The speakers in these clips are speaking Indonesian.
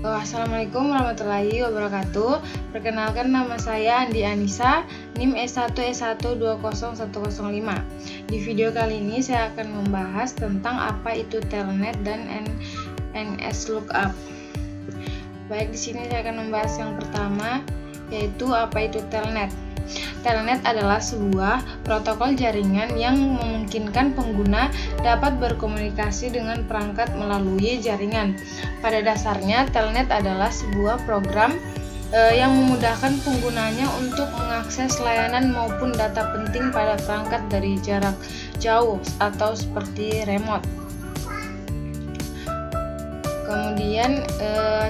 Assalamualaikum warahmatullahi wabarakatuh. Perkenalkan, nama saya Andi Anissa, NIM S1S1201005. Di video kali ini saya akan membahas tentang apa itu telnet dan NS lookup. Baik, di sini saya akan membahas yang pertama, yaitu apa itu telnet. Telnet adalah sebuah protokol jaringan yang memungkinkan pengguna dapat berkomunikasi dengan perangkat melalui jaringan. Pada dasarnya, telnet adalah sebuah program yang memudahkan penggunanya untuk mengakses layanan maupun data penting pada perangkat dari jarak jauh atau seperti remote. Kemudian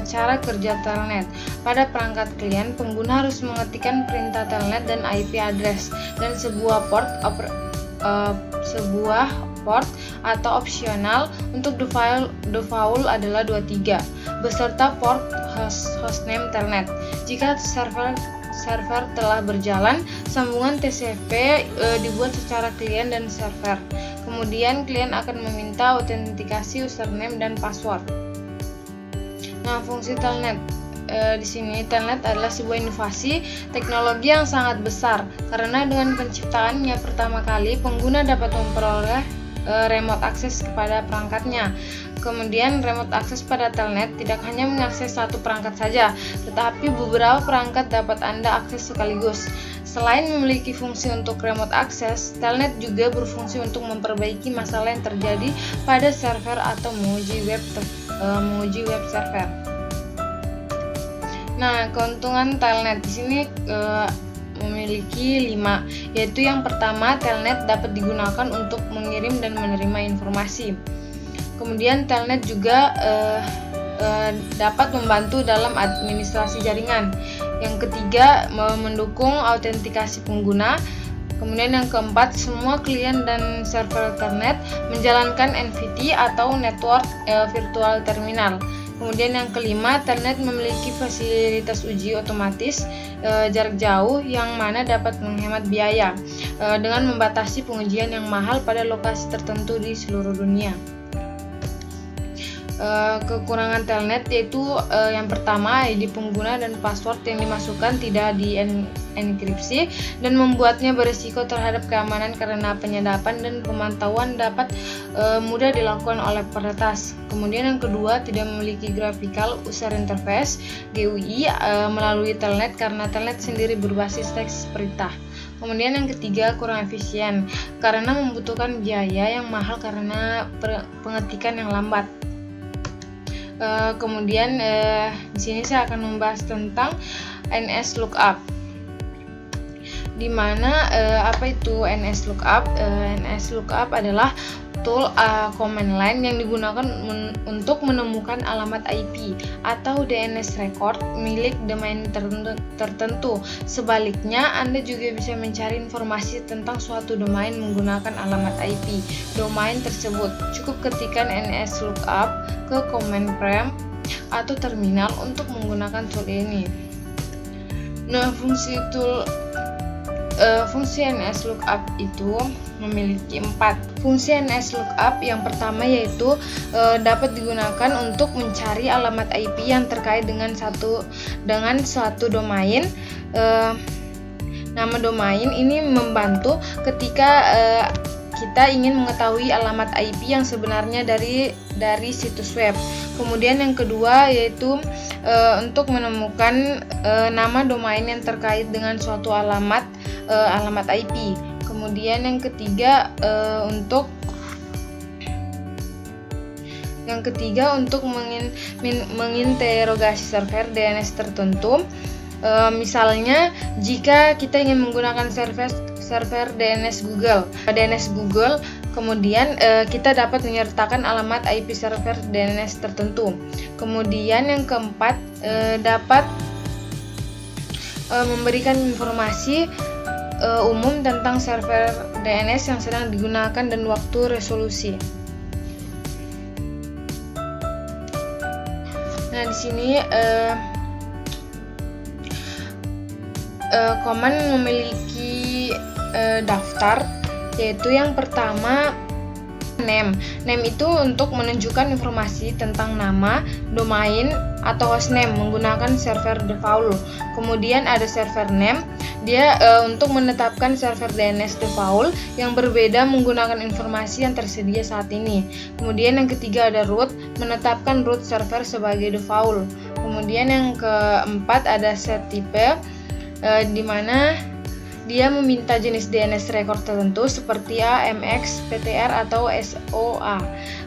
cara kerja telnet. Pada perangkat klien, pengguna harus mengetikkan perintah telnet dan IP address, dan sebuah port atau opsional untuk default adalah 23 beserta port hostname telnet. Jika server telah berjalan, sambungan TCP dibuat secara klien dan server. Kemudian klien akan meminta autentikasi username dan password. Nah, fungsi telnet. Di sini telnet adalah sebuah inovasi teknologi yang sangat besar, karena dengan penciptaannya pertama kali pengguna dapat memperoleh remote access kepada perangkatnya. Kemudian remote access pada telnet tidak hanya mengakses satu perangkat saja, tetapi beberapa perangkat dapat Anda akses sekaligus. Selain memiliki fungsi untuk remote access, telnet juga berfungsi untuk memperbaiki masalah yang terjadi pada server atau menguji web server. Nah, keuntungan telnet di sini memiliki 5, yaitu yang pertama, telnet dapat digunakan untuk mengirim dan menerima informasi. Kemudian telnet juga dapat membantu dalam administrasi jaringan. Yang ketiga, mendukung autentikasi pengguna. Kemudian yang keempat, semua klien dan server telnet menjalankan NVT atau Network Virtual Terminal. Kemudian yang kelima, telnet memiliki fasilitas uji otomatis jarak jauh yang mana dapat menghemat biaya dengan membatasi pengujian yang mahal pada lokasi tertentu di seluruh dunia. Kekurangan telnet yaitu yang pertama, ID pengguna dan password yang dimasukkan tidak dienkripsi dan membuatnya berisiko terhadap keamanan karena penyadapan dan pemantauan dapat mudah dilakukan oleh peretas. Kemudian yang kedua, tidak memiliki graphical user interface GUI melalui telnet karena telnet sendiri berbasis teks perintah. Kemudian yang ketiga, kurang efisien karena membutuhkan biaya yang mahal karena pengetikan yang lambat. Kemudian di sini saya akan membahas tentang NS lookup. Di mana apa itu NS lookup? NS lookup adalah tool command line yang digunakan untuk menemukan alamat IP atau DNS record milik domain tertentu. Sebaliknya, Anda juga bisa mencari informasi tentang suatu domain menggunakan alamat IP domain tersebut. Cukup ketikkan NS lookup ke command prompt atau terminal untuk menggunakan tool ini. Nah, fungsi NS lookup itu memiliki 4. Fungsi NS lookup yang pertama yaitu dapat digunakan untuk mencari alamat IP yang terkait dengan suatu domain. Nama domain ini membantu ketika kita ingin mengetahui alamat IP yang sebenarnya dari situs web. Kemudian yang kedua yaitu untuk menemukan nama domain yang terkait dengan suatu alamat IP. Kemudian yang ketiga untuk menginterogasi server DNS tertentu. Misalnya jika kita ingin menggunakan server DNS Google, kemudian kita dapat menyertakan alamat IP server DNS tertentu. Kemudian yang keempat, dapat memberikan informasi umum tentang server DNS yang sedang digunakan dan waktu resolusi. Nah, di sini command memiliki daftar, yaitu yang pertama Name itu untuk menunjukkan informasi tentang nama, domain, atau hostname menggunakan server default. Kemudian ada server name, dia untuk menetapkan server DNS default yang berbeda menggunakan informasi yang tersedia saat ini. Kemudian yang ketiga ada root, menetapkan root server sebagai default. Kemudian yang keempat ada set type, di mana dia meminta jenis DNS record tertentu seperti A, MX, PTR, atau SOA.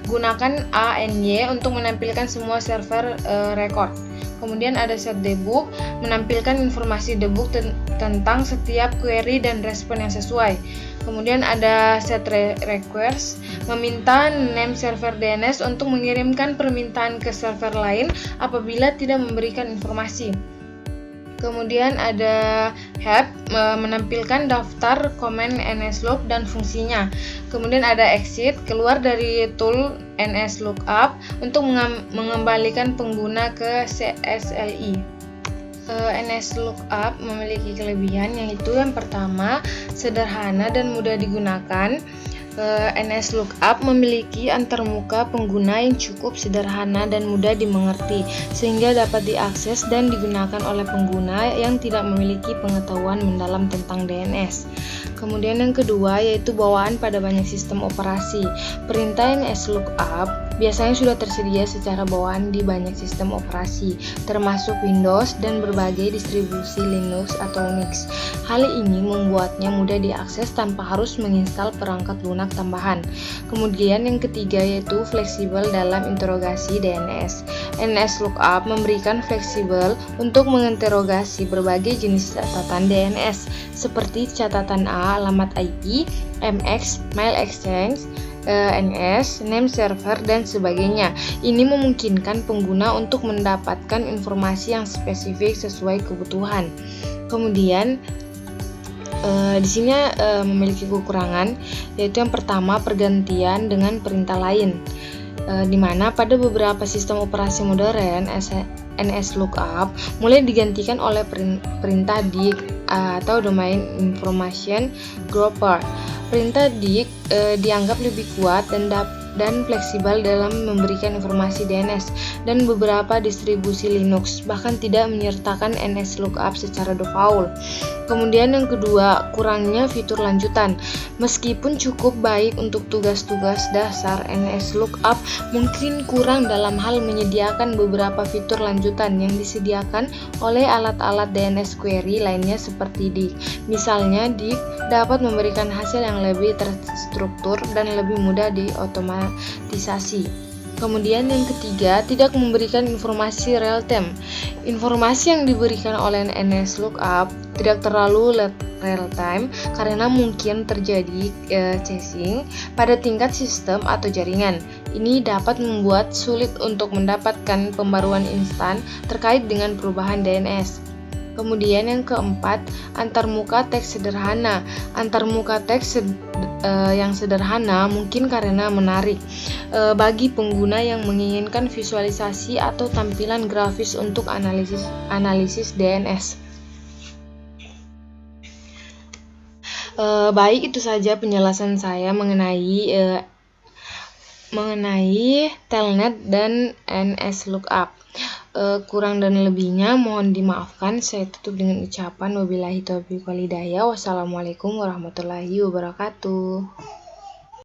Gunakan ANY untuk menampilkan semua server record. Kemudian ada set debug, menampilkan informasi debug tentang setiap query dan respon yang sesuai. Kemudian ada set request, meminta name server DNS untuk mengirimkan permintaan ke server lain apabila tidak memberikan informasi. Kemudian ada help, menampilkan daftar komen NSLOOK dan fungsinya. Kemudian ada exit, keluar dari tool NSLOOKUP untuk mengembalikan pengguna ke CSLI. NSLOOKUP memiliki kelebihan, yaitu yang pertama, sederhana dan mudah digunakan. NSLOOKUP memiliki antarmuka pengguna yang cukup sederhana dan mudah dimengerti, sehingga dapat diakses dan digunakan oleh pengguna yang tidak memiliki pengetahuan mendalam tentang DNS. Kemudian yang kedua yaitu bawaan pada banyak sistem operasi. Perintah NSLOOKUP biasanya sudah tersedia secara bawaan di banyak sistem operasi, termasuk Windows dan berbagai distribusi Linux atau Unix. Hal ini membuatnya mudah diakses tanpa harus menginstal perangkat lunak tambahan. Kemudian yang ketiga yaitu fleksibel dalam interogasi DNS. NSLOOKUP memberikan fleksibel untuk menginterogasi berbagai jenis catatan DNS seperti catatan A, alamat IP, MX, mail exchange, NS, name server, dan sebagainya. Ini memungkinkan pengguna untuk mendapatkan informasi yang spesifik sesuai kebutuhan. Kemudian di sini memiliki kekurangan, yaitu yang pertama pergantian dengan perintah lain, di mana pada beberapa sistem operasi modern NSLOOKUP mulai digantikan oleh perintah DIG atau Domain Information Grouper. Perintah DIG dianggap lebih kuat dan fleksibel dalam memberikan informasi DNS, dan beberapa distribusi Linux bahkan tidak menyertakan NSLOOKUP secara default. Kemudian yang kedua, kurangnya fitur lanjutan. Meskipun cukup baik untuk tugas-tugas dasar, NSLOOKUP mungkin kurang dalam hal menyediakan beberapa fitur lanjutan yang disediakan oleh alat-alat DNS query lainnya seperti DIG. Misalnya, DIG dapat memberikan hasil yang lebih terstruktur dan lebih mudah diotomatisasi. Kemudian yang ketiga, tidak memberikan informasi real time. Informasi yang diberikan oleh NSLOOKUP tidak terlalu real time karena mungkin terjadi caching pada tingkat sistem atau jaringan. Ini dapat membuat sulit untuk mendapatkan pembaruan instan terkait dengan perubahan DNS. Kemudian yang keempat, antarmuka teks sederhana. Antarmuka teks yang sederhana mungkin karena menarik bagi pengguna yang menginginkan visualisasi atau tampilan grafis untuk analisis DNS. Baik, itu saja penjelasan saya mengenai Telnet dan NSLOOKUP. Kurang dan lebihnya mohon dimaafkan. Saya tutup dengan ucapan wabillahi taufiq wal hidayah. Wassalamualaikum warahmatullahi wabarakatuh.